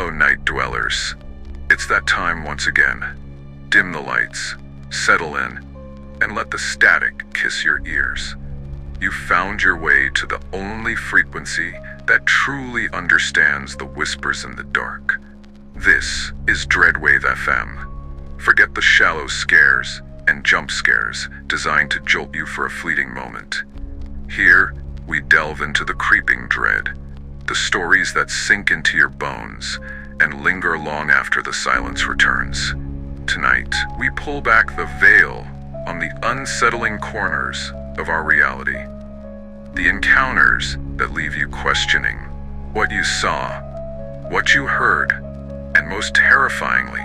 Hello, night dwellers. It's that time once again. Dim the lights, settle in, and let the static kiss your ears. You've found your way to the only frequency that truly understands the whispers in the dark. This is Dreadwave FM. Forget the shallow scares and jump scares designed to jolt you for a fleeting moment. Here, we delve into the creeping dread, the stories that sink into your bones and linger long after the silence returns. Tonight, we pull back the veil on the unsettling corners of our reality. The encounters that leave you questioning what you saw, what you heard, and most terrifyingly,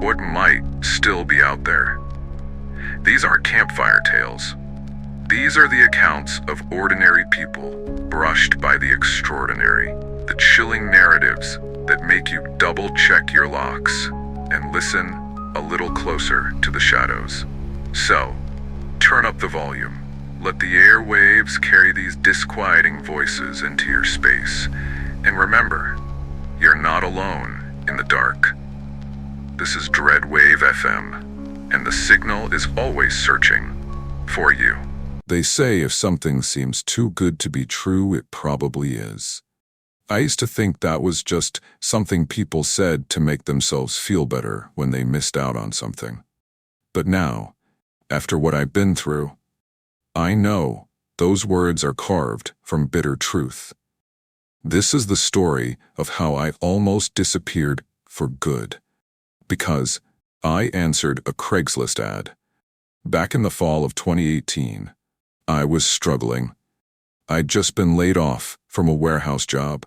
what might still be out there. These aren't campfire tales. These are the accounts of ordinary people brushed by the extraordinary, the chilling narratives that make you double-check your locks and listen a little closer to the shadows. So, turn up the volume. Let the airwaves carry these disquieting voices into your space. And remember, you're not alone in the dark. This is Dreadwave FM, and the signal is always searching for you. They say if something seems too good to be true, it probably is. I used to think that was just something people said to make themselves feel better when they missed out on something. But now, after what I've been through, I know those words are carved from bitter truth. This is the story of how I almost disappeared for good, because I answered a Craigslist ad. Back in the fall of 2018, I was struggling. I'd just been laid off from a warehouse job.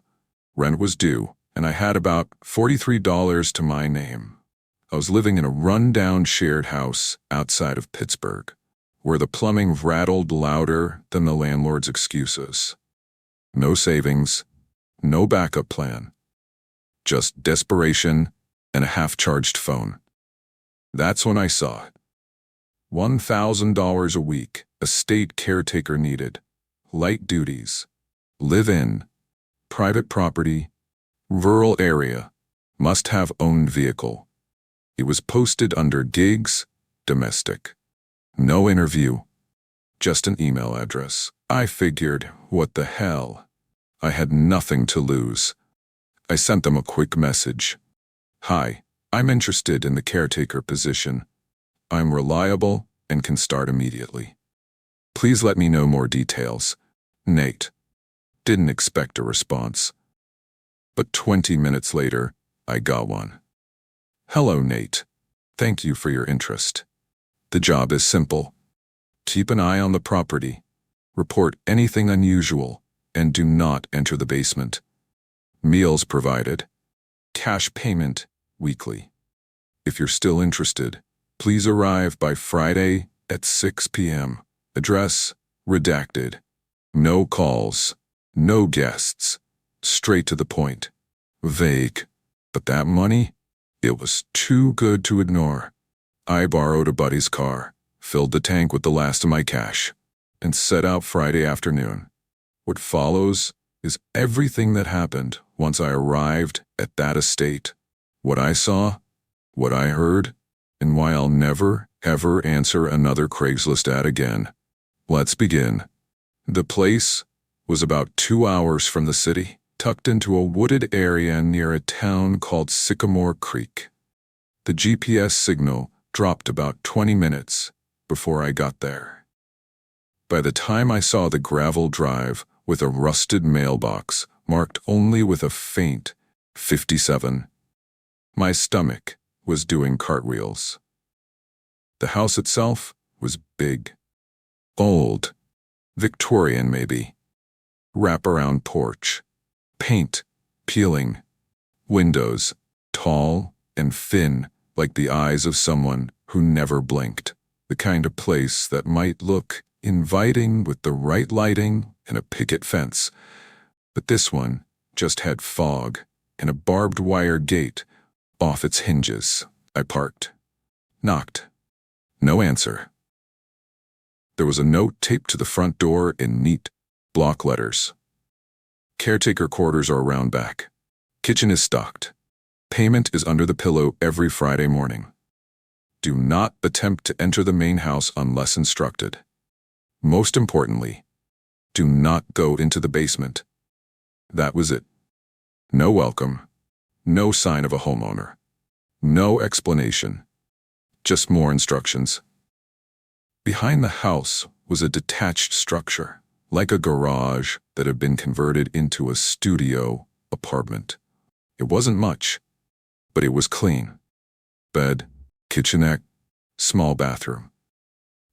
Rent was due, and I had about $43 to my name. I was living in a run-down shared house outside of Pittsburgh, where the plumbing rattled louder than the landlord's excuses. No savings, no backup plan, just desperation and a half-charged phone. That's when I saw it. $1,000 a week, a state caretaker needed, light duties, live-in, private property, rural area, must-have owned vehicle. It was posted under gigs, domestic. No interview, just an email address. I figured, what the hell? I had nothing to lose. I sent them a quick message. Hi, I'm interested in the caretaker position. I'm reliable and can start immediately. Please let me know more details. Nate. Didn't expect a response. But 20 minutes later, I got one. Hello, Nate. Thank you for your interest. The job is simple. Keep an eye on the property. Report anything unusual, and do not enter the basement. Meals provided. Cash payment weekly. If you're still interested, please arrive by Friday at 6 p.m. Address redacted. No calls, no guests. Straight to the point. Vague. But that money? It was too good to ignore. I borrowed a buddy's car, filled the tank with the last of my cash, and set out Friday afternoon. What follows is everything that happened once I arrived at that estate. What I saw, what I heard, and why I'll never, ever answer another Craigslist ad again. Let's begin. The place was about 2 hours from the city, tucked into a wooded area near a town called Sycamore Creek. The GPS signal dropped about 20 minutes before I got there. By the time I saw the gravel drive with a rusted mailbox marked only with a faint 57, my stomach was doing cartwheels. The house itself was big, old, Victorian maybe, wraparound porch, paint peeling, windows tall and thin like the eyes of someone who never blinked, the kind of place that might look inviting with the right lighting and a picket fence. But this one just had fog and a barbed wire gate off its hinges. I parked. Knocked. No answer. There was a note taped to the front door in neat block letters. Caretaker quarters are around back. Kitchen is stocked. Payment is under the pillow every Friday morning. Do not attempt to enter the main house unless instructed. Most importantly, do not go into the basement. That was it. No welcome, no sign of a homeowner, no explanation, just more instructions. Behind the house was a detached structure, like a garage that had been converted into a studio apartment. It wasn't much, but it was clean. Bed, kitchenette, small bathroom.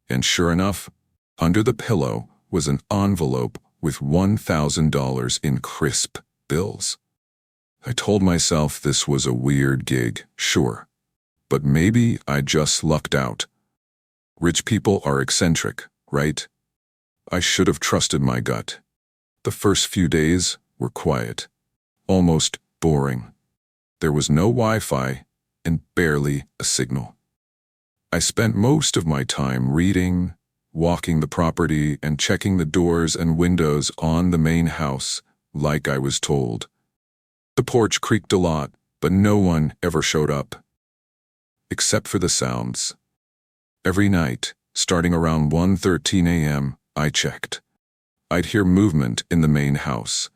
And sure enough, under the pillow was an envelope with $1,000 in crisp bills. I told myself this was a weird gig, sure, but maybe I just lucked out. Rich people are eccentric, right? I should have trusted my gut. The first few days were quiet, almost boring. There was no Wi-Fi and barely a signal. I spent most of my time reading, walking the property, and checking the doors and windows on the main house, like I was told. The porch creaked a lot, but no one ever showed up. Except for the sounds. Every night, starting around 1:13 a.m., I checked. I'd hear movement in the main house.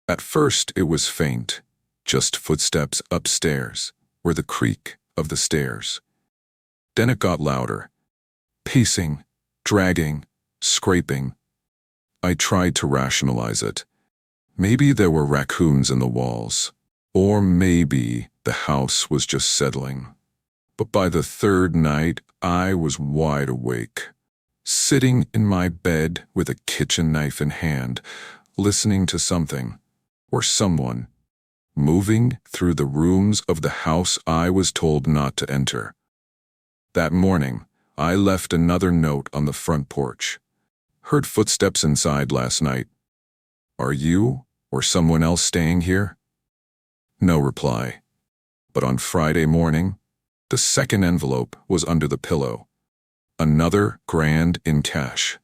At first, it was faint, just footsteps upstairs, or the creak of the stairs. Then it got louder. Pacing, dragging, scraping. I tried to rationalize it. Maybe there were raccoons in the walls, or maybe the house was just settling. But by the third night, I was wide awake, sitting in my bed with a kitchen knife in hand, listening to something, or someone, moving through the rooms of the house I was told not to enter. That morning, I left another note on the front porch. Heard footsteps inside last night. Are you or someone else staying here? No reply. But on Friday morning, the second envelope was under the pillow. Another $1,000 in cash.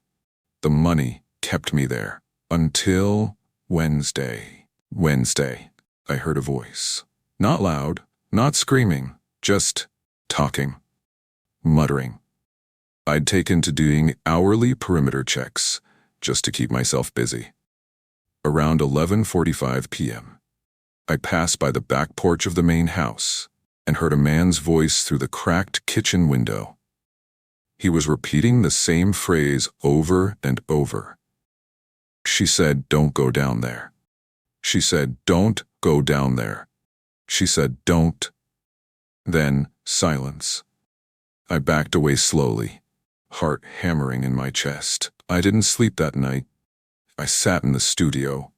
The money kept me there until Wednesday. Wednesday, I heard a voice. Not loud, not screaming, just talking, muttering. I'd taken to doing hourly perimeter checks just to keep myself busy. Around 11:45 p.m., I passed by the back porch of the main house and heard a man's voice through the cracked kitchen window. He was repeating the same phrase over and over. She said, "Don't go down there." She said, "Don't go down there." She said, "Don't." Then, silence. I backed away slowly, heart hammering in my chest. I didn't sleep that night. I sat in the studio,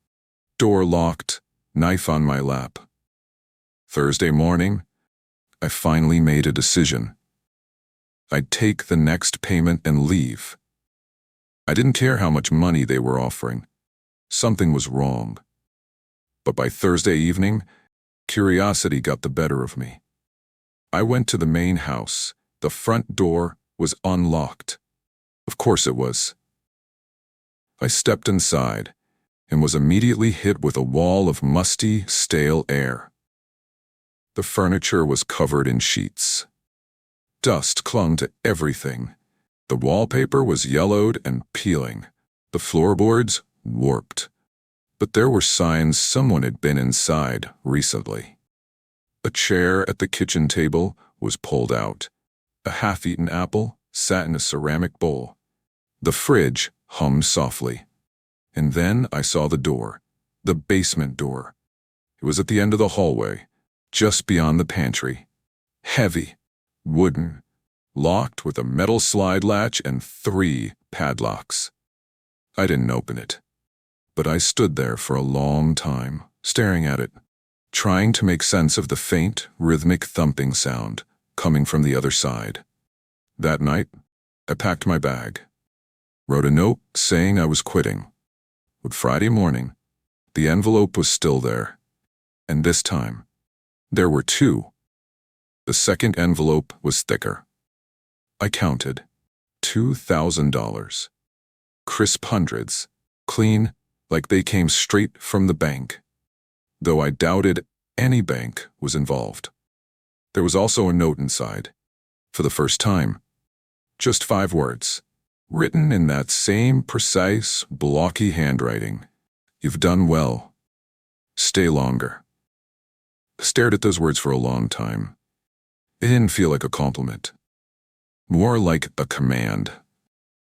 door locked, knife on my lap. Thursday morning, I finally made a decision. I'd take the next payment and leave. I didn't care how much money they were offering. Something was wrong. But by Thursday evening, curiosity got the better of me. I went to the main house. The front door was unlocked. Of course it was. I stepped inside and was immediately hit with a wall of musty, stale air. The furniture was covered in sheets. Dust clung to everything. The wallpaper was yellowed and peeling. The floorboards warped. But there were signs someone had been inside recently. A chair at the kitchen table was pulled out. A half-eaten apple sat in a ceramic bowl. The fridge hummed softly. And then I saw the door, the basement door. It was at the end of the hallway, just beyond the pantry. Heavy, wooden, locked with a metal slide latch and 3 padlocks. I didn't open it, but I stood there for a long time, staring at it, trying to make sense of the faint, rhythmic thumping sound coming from the other side. That night, I packed my bag, wrote a note saying I was quitting. But Friday morning, the envelope was still there, and this time, there were 2. The second envelope was thicker. I counted. $2,000. Crisp hundreds, clean, like they came straight from the bank. Though I doubted Any bank was involved. There was also a note inside. For the first time, just 5 words, written in that same precise, blocky handwriting. "You've done well. Stay longer." I stared at those words for a long time. It didn't feel like a compliment. More like a command.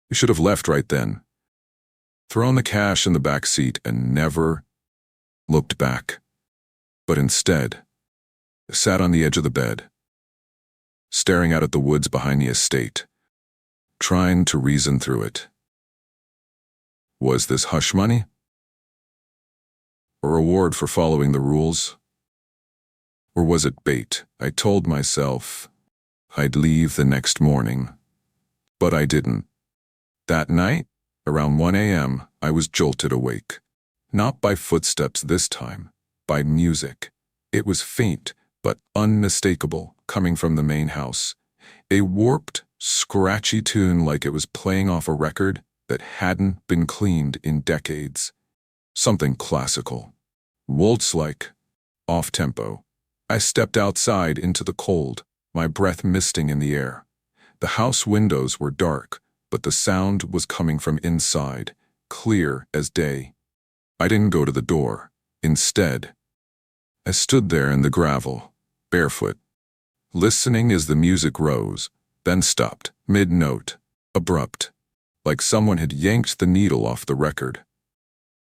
You should have left right then. Thrown the cash in the back seat and never looked back. But instead, I sat on the edge of the bed, staring out at the woods behind the estate, trying to reason through it. Was this hush money? A reward for following the rules? Or was it bait? I told myself I'd leave the next morning, but I didn't. That night, around 1 a.m., I was jolted awake. Not by footsteps this time, by music. It was faint, but unmistakable, coming from the main house. A warped, scratchy tune like it was playing off a record that hadn't been cleaned in decades. Something classical. Waltz-like. Off-tempo. I stepped outside into the cold, my breath misting in the air. The house windows were dark, but the sound was coming from inside, clear as day. I didn't go to the door. Instead, I stood there in the gravel, barefoot, listening as the music rose, then stopped, mid-note, abrupt, like someone had yanked the needle off the record.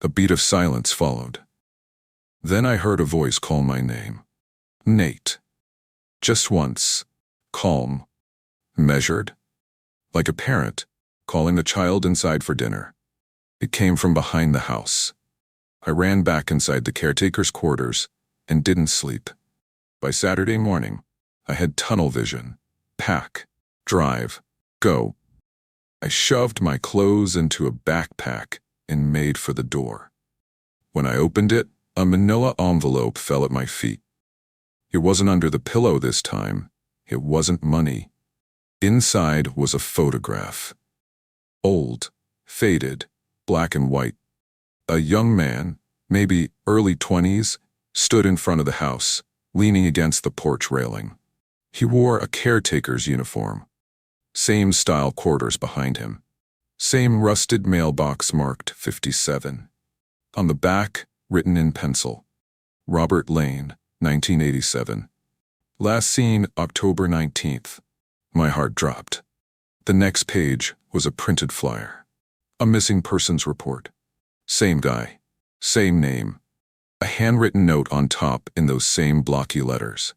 A beat of silence followed. Then I heard a voice call my name. Nate. Just once. Calm. Measured. Like a parent calling the child inside for dinner. It came from behind the house. I ran back inside the caretaker's quarters and didn't sleep. By Saturday morning, I had tunnel vision. Pack. Drive. Go. I shoved my clothes into a backpack and made for the door. When I opened it, a manila envelope fell at my feet. It wasn't under the pillow this time. It wasn't money. Inside was a photograph. Old, faded, black and white. A young man, maybe early 20s, stood in front of the house, leaning against the porch railing. He wore a caretaker's uniform. Same style quarters behind him. Same rusted mailbox marked 57. On the back, written in pencil, Robert Lane, 1987. Last seen October 19th. My heart dropped. The next page was a printed flyer. A missing persons report. Same guy. Same name. A handwritten note on top in those same blocky letters.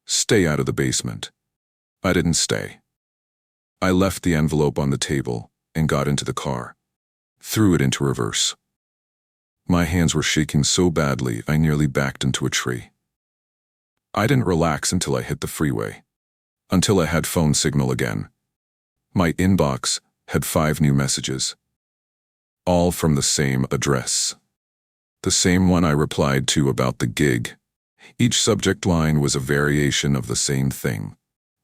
Stay out of the basement. I didn't stay. I left the envelope on the table and got into the car. Threw it into reverse. My hands were shaking so badly I nearly backed into a tree. I didn't relax until I hit the freeway. Until I had phone signal again. My inbox had 5 new messages. All from the same address. The same one I replied to about the gig. Each subject line was a variation of the same thing.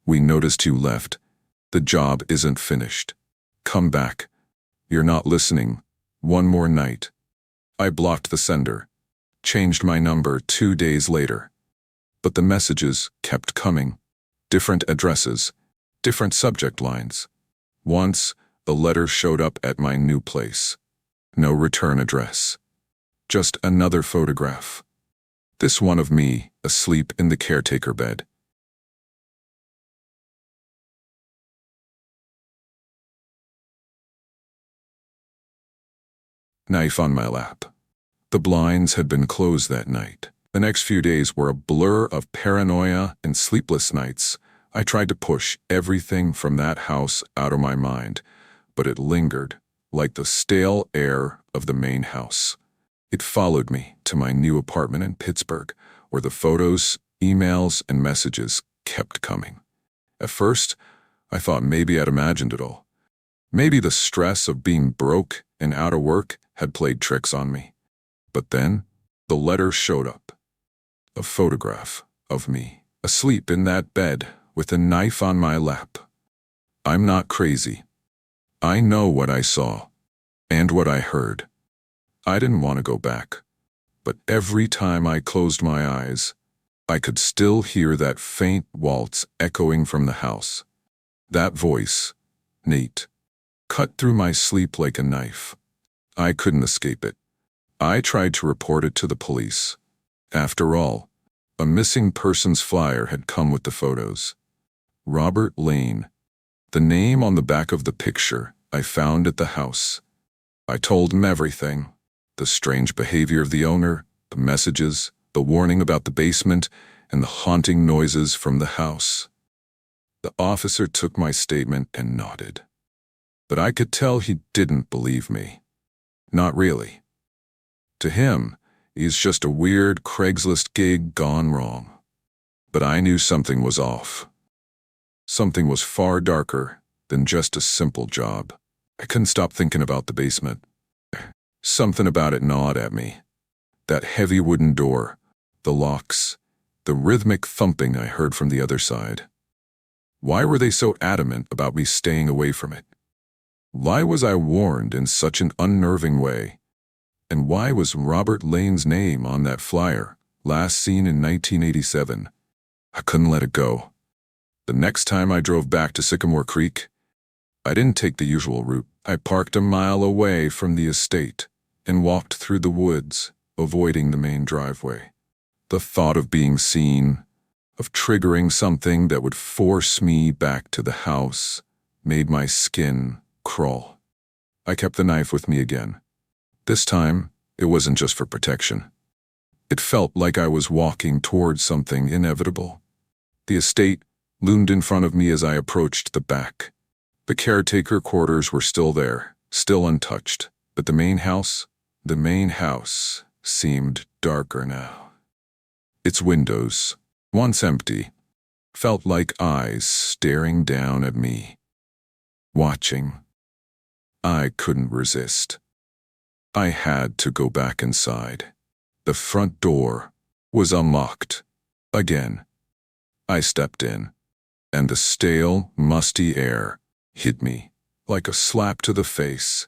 We noticed you left. The job isn't finished. Come back. You're not listening. One more night. I blocked the sender. Changed my number 2 days later. But the messages kept coming. Different addresses. Different subject lines. Once, the letter showed up at my new place. No return address. Just another photograph. This one of me, asleep in the caretaker bed. Knife on my lap. The blinds had been closed that night. The next few days were a blur of paranoia and sleepless nights. I tried to push everything from that house out of my mind, but it lingered, like the stale air of the main house. It followed me to my new apartment in Pittsburgh, where the photos, emails, and messages kept coming. At first, I thought maybe I'd imagined it all. Maybe the stress of being broke and out of work had played tricks on me. But then, the letter showed up. A photograph of me, asleep in that bed, with a knife on my lap. I'm not crazy. I know what I saw, and what I heard. I didn't want to go back. but every time I closed my eyes, I could still hear that faint waltz echoing from the house. That voice, Nate, cut through my sleep like a knife. I couldn't escape it. I tried to report it to the police. After all, a missing persons flyer had come with the photos. Robert Lane, the name on the back of the picture I found at the house. I told him everything. The strange behavior of the owner, the messages, the warning about the basement, and the haunting noises from the house. The officer took my statement and nodded. But I could tell he didn't believe me. Not really. To him, he's just a weird Craigslist gig gone wrong. But I knew something was off. Something was far darker than just a simple job. I couldn't stop thinking about the basement. Something about it gnawed at me. That heavy wooden door, the locks, the rhythmic thumping I heard from the other side. Why were they so adamant about me staying away from it? Why was I warned in such an unnerving way? And why was Robert Lane's name on that flyer, last seen in 1987? I couldn't let it go. The next time I drove back to Sycamore Creek, I didn't take the usual route. I parked a mile away from the estate and walked through the woods, avoiding the main driveway. The thought of being seen, of triggering something that would force me back to the house, made my skin crawl. I kept the knife with me again. This time, it wasn't just for protection. It felt like I was walking towards something inevitable. The estate loomed in front of me as I approached the back. The caretaker quarters were still there, still untouched, but the main house seemed darker now. Its windows, once empty, felt like eyes staring down at me, watching. I couldn't resist. I had to go back inside. The front door was unlocked. Again. I stepped in, and the stale, musty air hit me like a slap to the face.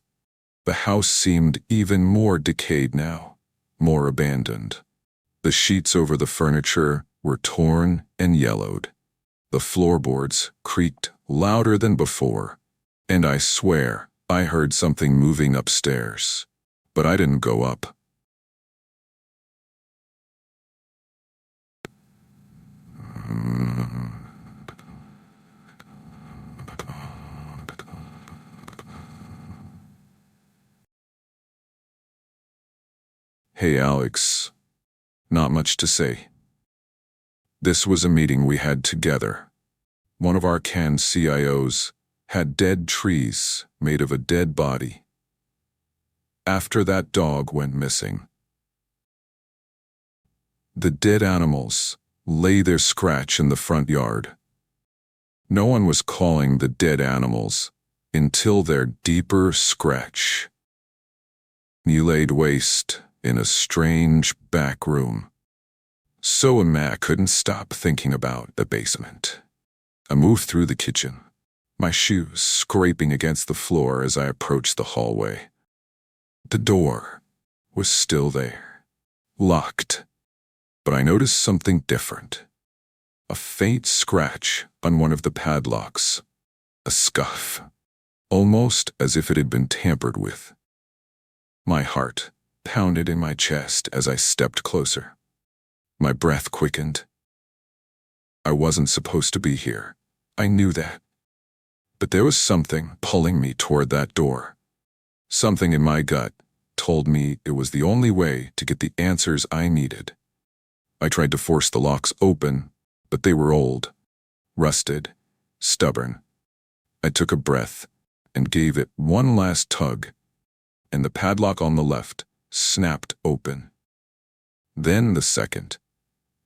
The house seemed even more decayed now, more abandoned. The sheets over the furniture were torn and yellowed. The floorboards creaked louder than before, and I swear I heard something moving upstairs. But I didn't go up. Hey, Alex. Not much to say. This was a meeting we had together. One of our canned CIOs had dead trees made of a dead body. After that dog went missing. The dead animals lay their scratch in the front yard. No one was calling the dead animals until their deeper scratch. He laid waste in a strange back room. So I couldn't stop thinking about the basement. I moved through the kitchen, my shoes scraping against the floor as I approached the hallway. The door was still there, locked, but I noticed something different. A faint scratch on one of the padlocks, a scuff, almost as if it had been tampered with. My heart pounded in my chest as I stepped closer. My breath quickened. I wasn't supposed to be here. I knew that. But there was something pulling me toward that door. Something in my gut told me it was the only way to get the answers I needed. I tried to force the locks open, but they were old, rusted, stubborn. I took a breath and gave it one last tug, and the padlock on the left snapped open. Then the second.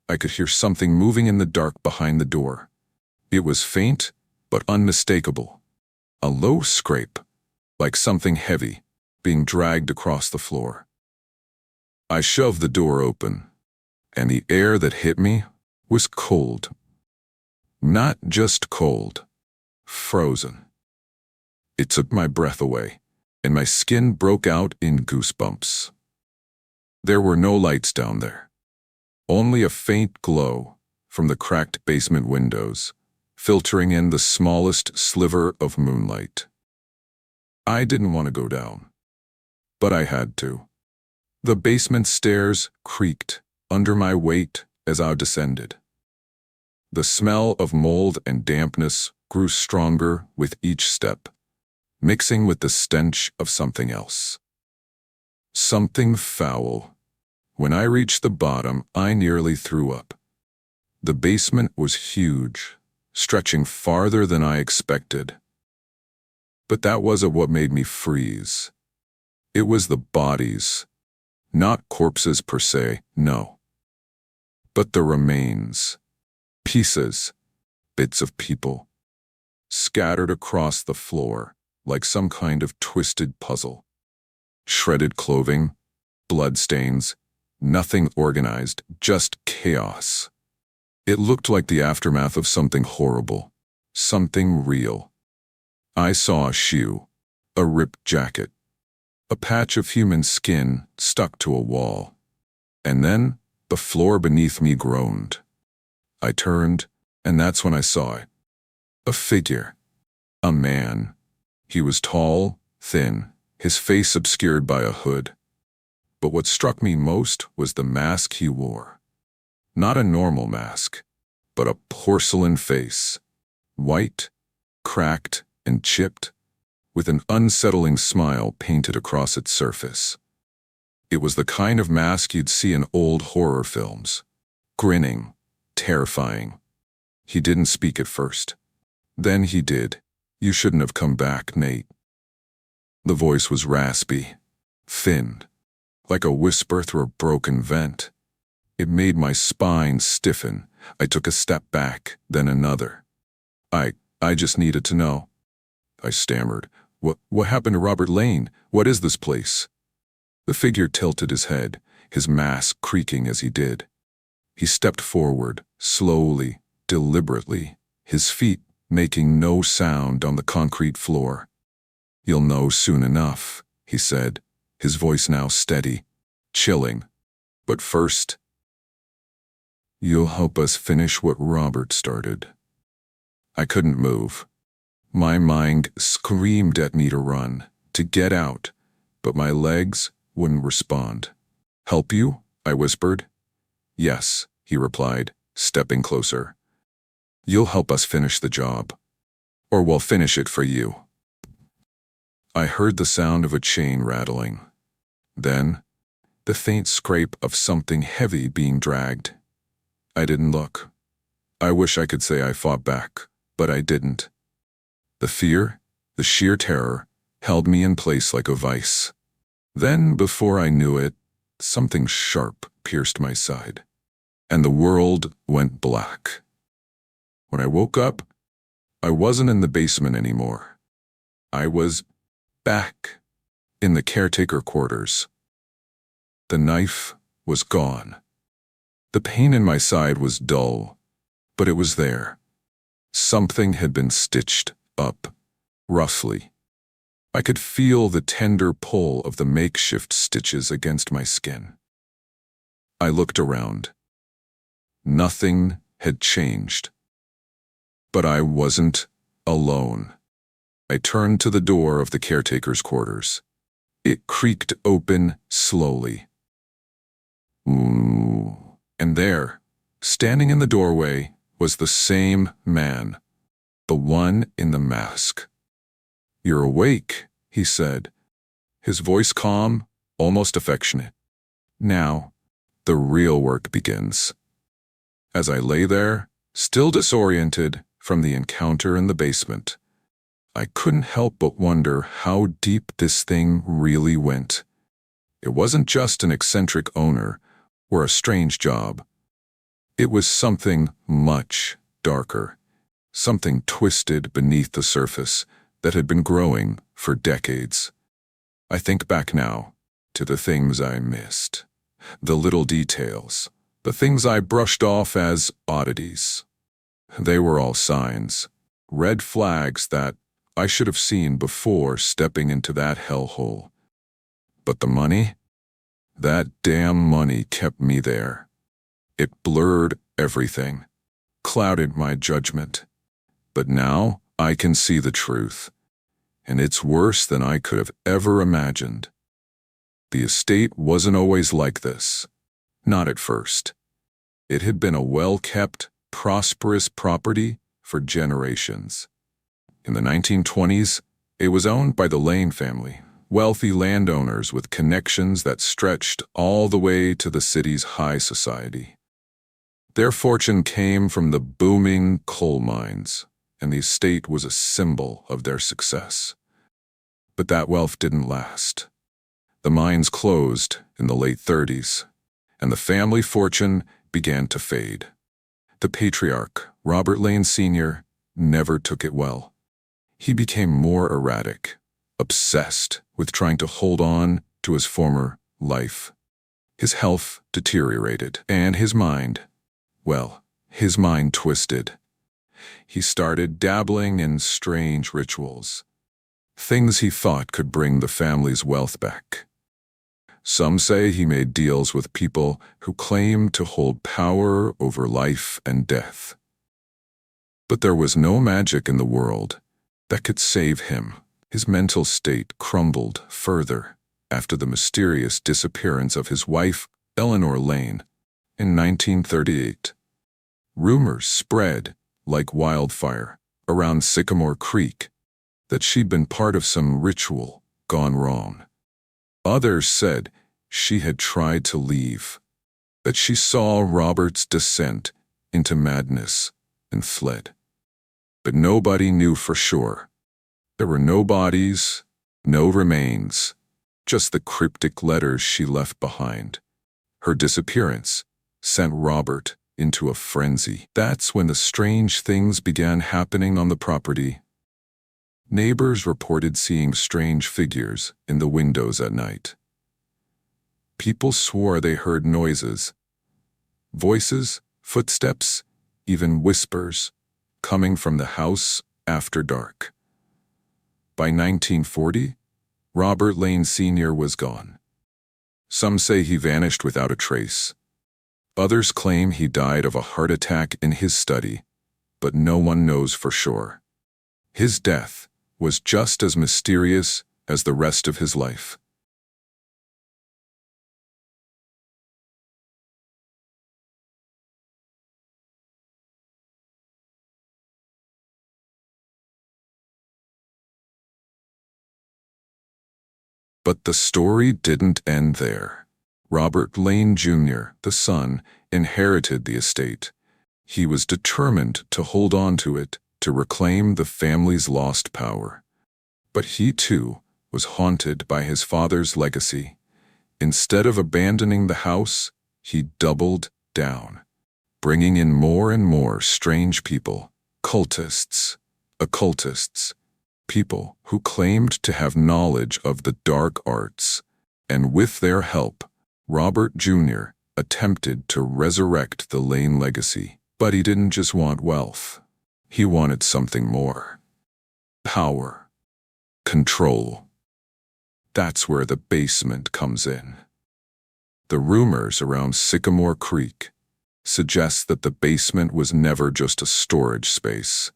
I could hear something moving in the dark behind the door. It was faint, but unmistakable. A low scrape, like something heavy, being dragged across the floor. I shoved the door open, and the air that hit me was cold. Not just cold, frozen. It took my breath away, and my skin broke out in goosebumps. There were no lights down there. Only a faint glow from the cracked basement windows, filtering in the smallest sliver of moonlight. I didn't want to go down, but I had to. The basement stairs creaked under my weight as I descended. The smell of mold and dampness grew stronger with each step, mixing with the stench of something else. Something foul. When I reached the bottom, I nearly threw up. The basement was huge, stretching farther than I expected. But that wasn't what made me freeze. It was the bodies. Not corpses per se, no. But the remains. Pieces, bits of people, scattered across the floor like some kind of twisted puzzle. Shredded clothing, bloodstains, nothing organized, just chaos. It looked like the aftermath of something horrible, something real. I saw a shoe, a ripped jacket, a patch of human skin stuck to a wall. And then the floor beneath me groaned. I turned, and that's when I saw it. A figure. A man. He was tall, thin, his face obscured by a hood. But what struck me most was the mask he wore. Not a normal mask, but a porcelain face. White, cracked, and chipped, with an unsettling smile painted across its surface. It was the kind of mask you'd see in old horror films. Grinning, terrifying. He didn't speak at first. Then he did. "You shouldn't have come back, Nate." The voice was raspy, thin, like a whisper through a broken vent. It made my spine stiffen. I took a step back, then another. I just needed to know. I stammered. What happened to Robert Lane? What is this place?" The figure tilted his head, his mask creaking as he did. He stepped forward, slowly, deliberately, his feet making no sound on the concrete floor. "You'll know soon enough," he said, his voice now steady, chilling. "But first, you'll help us finish what Robert started." I couldn't move. My mind screamed at me to run, to get out, but my legs wouldn't respond. "Help you?" I whispered. "Yes," he replied, stepping closer. "You'll help us finish the job. Or we'll finish it for you." I heard the sound of a chain rattling. Then, the faint scrape of something heavy being dragged. I didn't look. I wish I could say I fought back, but I didn't. The fear, the sheer terror, held me in place like a vice. Then, before I knew it, something sharp pierced my side, and the world went black. When I woke up, I wasn't in the basement anymore. I was back in the caretaker quarters. The knife was gone. The pain in my side was dull, but it was there. Something had been stitched up, roughly. I could feel the tender pull of the makeshift stitches against my skin. I looked around. Nothing had changed. But I wasn't alone. I turned to the door of the caretaker's quarters. It creaked open slowly. Ooh. And there, standing in the doorway, was the same man, the one in the mask. "You're awake," he said, his voice calm, almost affectionate. "Now, the real work begins." As I lay there, still disoriented from the encounter in the basement, I couldn't help but wonder how deep this thing really went. It wasn't just an eccentric owner or a strange job. It was something much darker, something twisted beneath the surface that had been growing for decades. I think back now to the things I missed, the little details, the things I brushed off as oddities. They were all signs, red flags that I should have seen before stepping into that hellhole. But the money? That damn money kept me there. It blurred everything, clouded my judgment. But now I can see the truth, and it's worse than I could have ever imagined. The estate wasn't always like this. Not at first. It had been a well-kept, prosperous property for generations. In the 1920s, it was owned by the Lane family, wealthy landowners with connections that stretched all the way to the city's high society. Their fortune came from the booming coal mines, and the estate was a symbol of their success. But that wealth didn't last. The mines closed in the late 30s, and the family fortune began to fade. The patriarch, Robert Lane Sr., never took it well. He became more erratic, obsessed with trying to hold on to his former life. His health deteriorated, and his mind twisted. He started dabbling in strange rituals, things he thought could bring the family's wealth back. Some say he made deals with people who claimed to hold power over life and death. But there was no magic in the world that could save him. His mental state crumbled further after the mysterious disappearance of his wife, Eleanor Lane, in 1938. Rumors spread like wildfire around Sycamore Creek that she'd been part of some ritual gone wrong. Others said she had tried to leave, that she saw Robert's descent into madness and fled. But nobody knew for sure. There were no bodies, no remains, just the cryptic letters she left behind. Her disappearance sent Robert into a frenzy. That's when the strange things began happening on the property. Neighbors reported seeing strange figures in the windows at night. People swore they heard noises, voices, footsteps, even whispers, coming from the house after dark. By 1940, Robert Lane Sr. was gone. Some say he vanished without a trace. Others claim he died of a heart attack in his study, but no one knows for sure. His death was just as mysterious as the rest of his life. But the story didn't end there. Robert Lane Jr., the son, inherited the estate. He was determined to hold on to it, to reclaim the family's lost power. But he, too, was haunted by his father's legacy. Instead of abandoning the house, he doubled down, bringing in more and more strange people, cultists, occultists, people who claimed to have knowledge of the dark arts, and with their help, Robert Jr. attempted to resurrect the Lane legacy. But he didn't just want wealth. He wanted something more. Power. Control. That's where the basement comes in. The rumors around Sycamore Creek suggest that the basement was never just a storage space.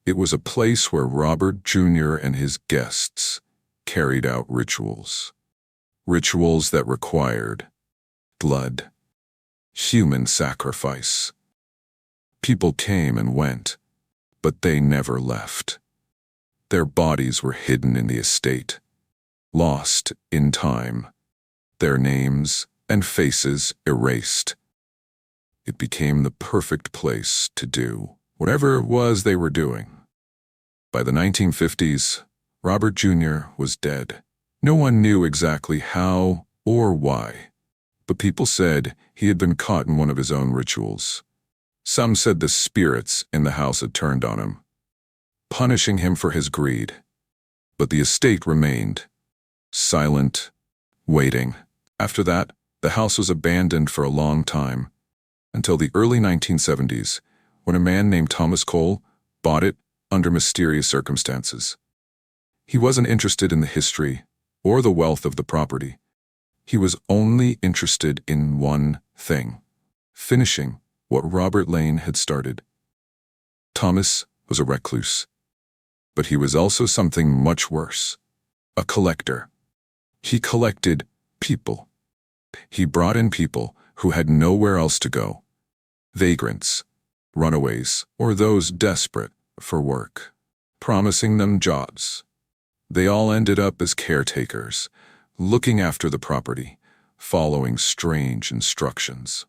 It was a place where Robert Jr. and his guests carried out rituals. Rituals that required blood, human sacrifice. People came and went, but they never left. Their bodies were hidden in the estate, lost in time, their names and faces erased. It became the perfect place to do whatever it was they were doing. By the 1950s, Robert Jr. was dead. No one knew exactly how or why, but people said he had been caught in one of his own rituals. Some said the spirits in the house had turned on him, punishing him for his greed. But the estate remained silent, waiting. After that, the house was abandoned for a long time, until the early 1970s, when a man named Thomas Cole bought it under mysterious circumstances. He wasn't interested in the history or the wealth of the property. He was only interested in one thing: finishing what Robert Lane had started. Thomas was a recluse, but he was also something much worse: a collector. He collected people. He brought in people who had nowhere else to go: vagrants, runaways, or those desperate for work, promising them jobs. They all ended up as caretakers, looking after the property, following strange instructions.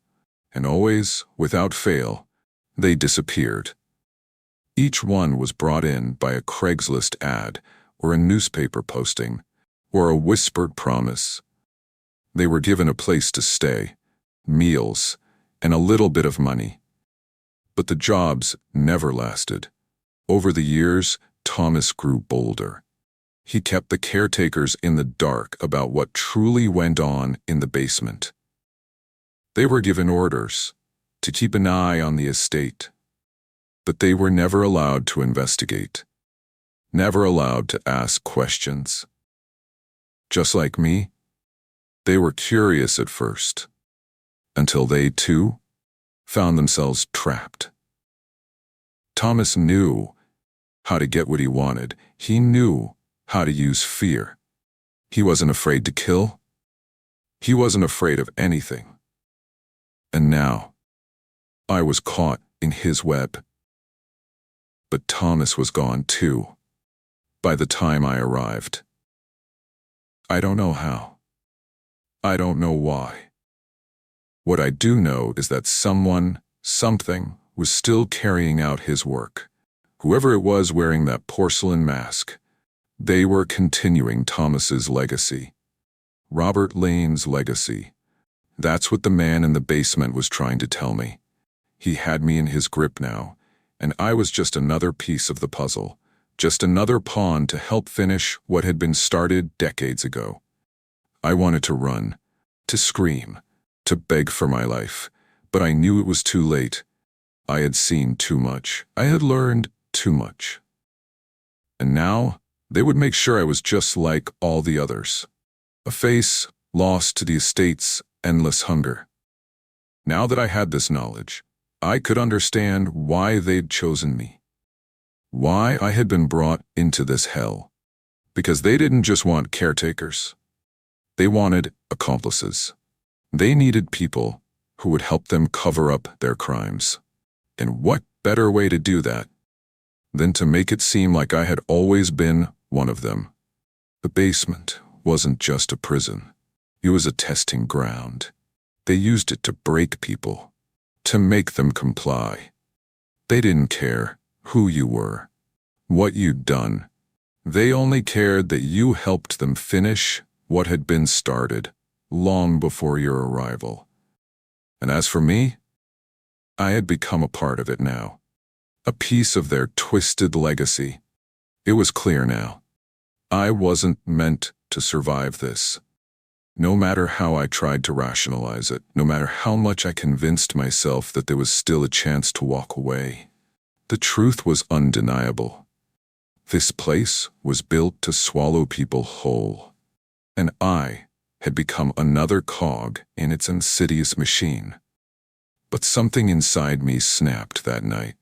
And always, without fail, they disappeared. Each one was brought in by a Craigslist ad, or a newspaper posting, or a whispered promise. They were given a place to stay, meals, and a little bit of money. But the jobs never lasted. Over the years, Thomas grew bolder. He kept the caretakers in the dark about what truly went on in the basement. They were given orders to keep an eye on the estate, but they were never allowed to investigate, never allowed to ask questions. Just like me, they were curious at first, until they, too, found themselves trapped. Thomas knew how to get what he wanted. He knew how to use fear. He wasn't afraid to kill. He wasn't afraid of anything. And now, I was caught in his web. But Thomas was gone too, by the time I arrived. I don't know how. I don't know why. What I do know is that someone, something, was still carrying out his work. Whoever it was wearing that porcelain mask, they were continuing Thomas's legacy. Robert Lane's legacy. That's what the man in the basement was trying to tell me. He had me in his grip now, and I was just another piece of the puzzle, just another pawn to help finish what had been started decades ago. I wanted to run, to scream, to beg for my life, but I knew it was too late. I had seen too much. I had learned too much. And now, they would make sure I was just like all the others. A face lost to the estate's endless hunger. Now that I had this knowledge, I could understand why they'd chosen me. Why I had been brought into this hell. Because they didn't just want caretakers. They wanted accomplices. They needed people who would help them cover up their crimes. And what better way to do that than to make it seem like I had always been one of them? The basement wasn't just a prison. It was a testing ground. They used it to break people, to make them comply. They didn't care who you were, what you'd done. They only cared that you helped them finish what had been started long before your arrival. And as for me, I had become a part of it now, a piece of their twisted legacy. It was clear now. I wasn't meant to survive this. No matter how I tried to rationalize it, no matter how much I convinced myself that there was still a chance to walk away, the truth was undeniable. This place was built to swallow people whole, and I had become another cog in its insidious machine. But something inside me snapped that night.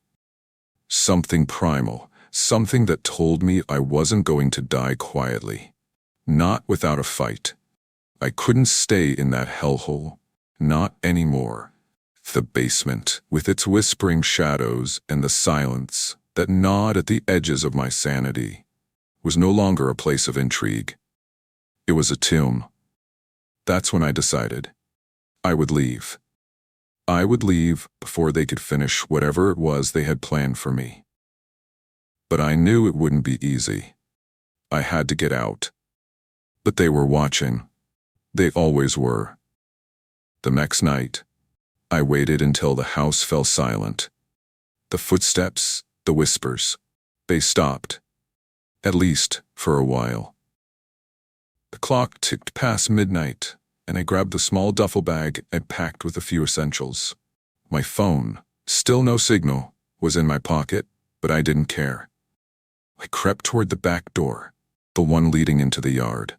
Something primal, something that told me I wasn't going to die quietly, not without a fight. I couldn't stay in that hellhole, not anymore. The basement, with its whispering shadows and the silence that gnawed at the edges of my sanity, was no longer a place of intrigue. It was a tomb. That's when I decided I would leave. I would leave before they could finish whatever it was they had planned for me. But I knew it wouldn't be easy. I had to get out. But they were watching. They always were. The next night, I waited until the house fell silent. The footsteps, the whispers, they stopped. At least for a while. The clock ticked past midnight, and I grabbed the small duffel bag I'd packed with a few essentials. My phone, still no signal, was in my pocket, but I didn't care. I crept toward the back door, the one leading into the yard.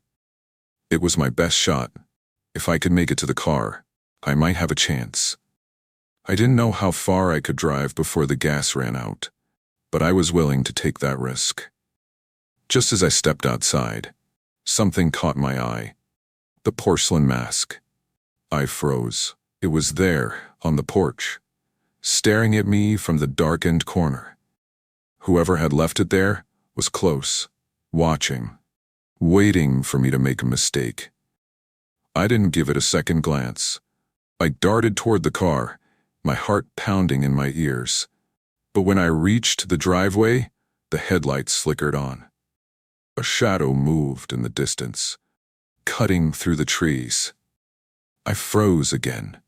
It was my best shot, If I could make it to the car, I might have a chance. I didn't know how far I could drive before the gas ran out, but I was willing to take that risk. Just as I stepped outside, something caught my eye. The porcelain mask. I froze. It was there, on the porch, staring at me from the darkened corner. Whoever had left it there was close, watching, waiting for me to make a mistake. I didn't give it a second glance. I darted toward the car, my heart pounding in my ears. But when I reached the driveway, the headlights flickered on. A shadow moved in the distance, cutting through the trees. I froze again.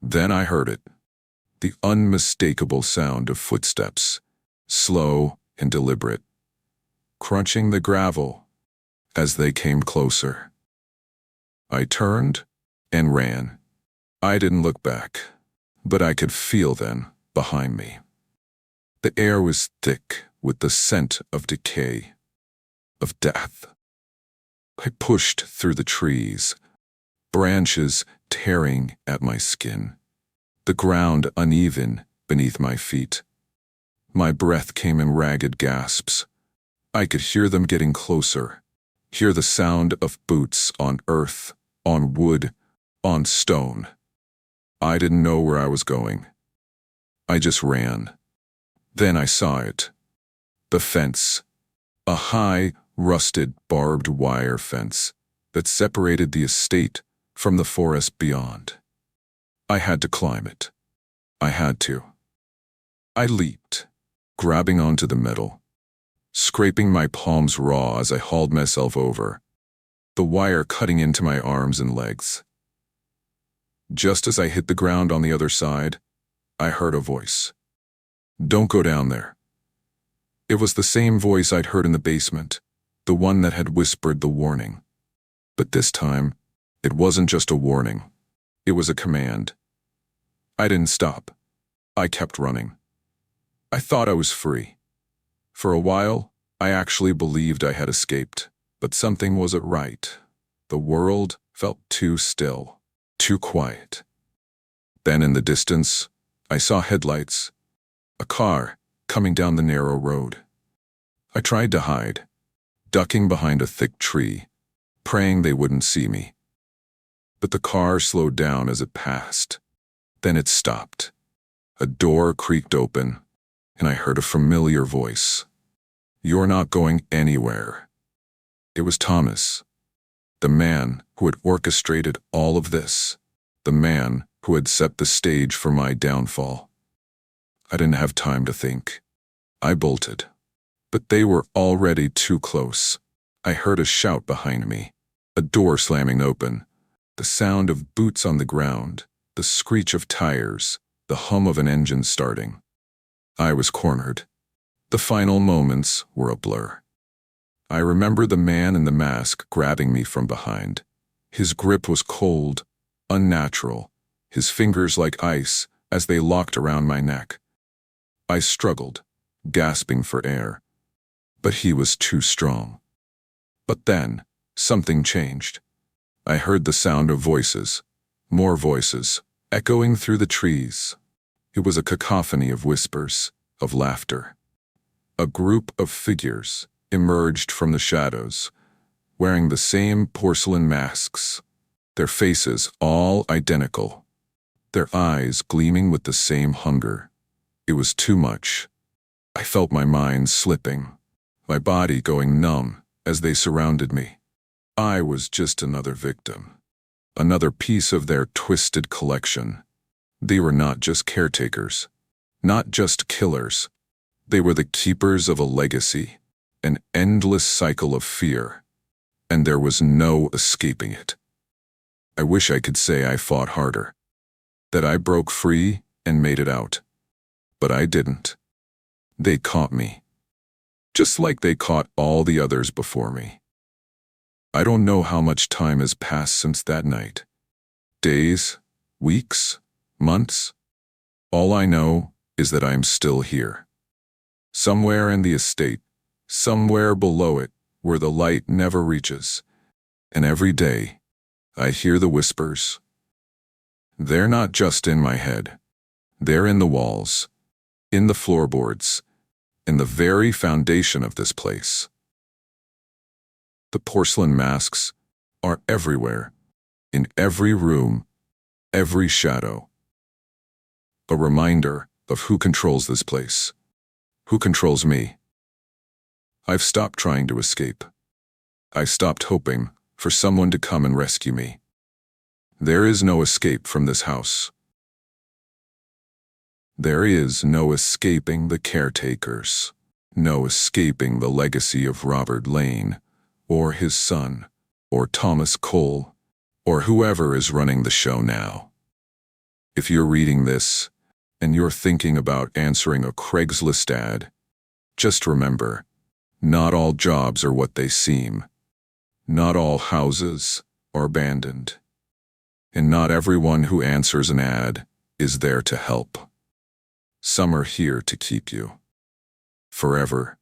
Then I heard it, the unmistakable sound of footsteps, slow and deliberate, crunching the gravel as they came closer. I turned and ran. I didn't look back, but I could feel them behind me. The air was thick with the scent of decay, of death. I pushed through the trees, branches tearing at my skin, the ground uneven beneath my feet. My breath came in ragged gasps. I could hear them getting closer, hear the sound of boots on earth, on wood, on stone. I didn't know where I was going. I just ran. Then I saw it. The fence. A high, rusted, barbed wire fence that separated the estate from the forest beyond. I had to climb it. I had to. I leaped, grabbing onto the metal, scraping my palms raw as I hauled myself over, the wire cutting into my arms and legs. Just as I hit the ground on the other side, I heard a voice. "Don't go down there." It was the same voice I'd heard in the basement, the one that had whispered the warning. But this time, it wasn't just a warning. It was a command. I didn't stop. I kept running. I thought I was free. For a while, I actually believed I had escaped, but something wasn't right. The world felt too still, too quiet. Then in the distance, I saw headlights, a car coming down the narrow road. I tried to hide, ducking behind a thick tree, praying they wouldn't see me. But the car slowed down as it passed. Then it stopped. A door creaked open, and I heard a familiar voice. "You're not going anywhere." It was Thomas, the man who had orchestrated all of this, the man who had set the stage for my downfall. I didn't have time to think. I bolted. But they were already too close. I heard a shout behind me, a door slamming open, the sound of boots on the ground, the screech of tires, the hum of an engine starting. I was cornered. The final moments were a blur. I remember the man in the mask grabbing me from behind. His grip was cold, unnatural, his fingers like ice as they locked around my neck. I struggled, gasping for air, but he was too strong. But then, something changed. I heard the sound of voices, more voices, echoing through the trees. It was a cacophony of whispers, of laughter. A group of figures emerged from the shadows, wearing the same porcelain masks, their faces all identical, their eyes gleaming with the same hunger. It was too much. I felt my mind slipping, my body going numb as they surrounded me. I was just another victim, another piece of their twisted collection. They were not just caretakers, not just killers. They were the keepers of a legacy, an endless cycle of fear, and there was no escaping it. I wish I could say I fought harder, that I broke free and made it out. But I didn't. They caught me, just like they caught all the others before me. I don't know how much time has passed since that night. Days, weeks, months. All I know is that I am still here. Somewhere in the estate, somewhere below it, where the light never reaches. And every day, I hear the whispers. They're not just in my head. They're in the walls, in the floorboards, in the very foundation of this place. The porcelain masks are everywhere, in every room, every shadow. A reminder of who controls this place, who controls me. I've stopped trying to escape. I stopped hoping for someone to come and rescue me. There is no escape from this house. There is no escaping the caretakers, no escaping the legacy of Robert Lane, or his son, or Thomas Cole, or whoever is running the show now. If you're reading this, and you're thinking about answering a Craigslist ad, just remember, not all jobs are what they seem. Not all houses are abandoned. And not everyone who answers an ad is there to help. Some are here to keep you. Forever.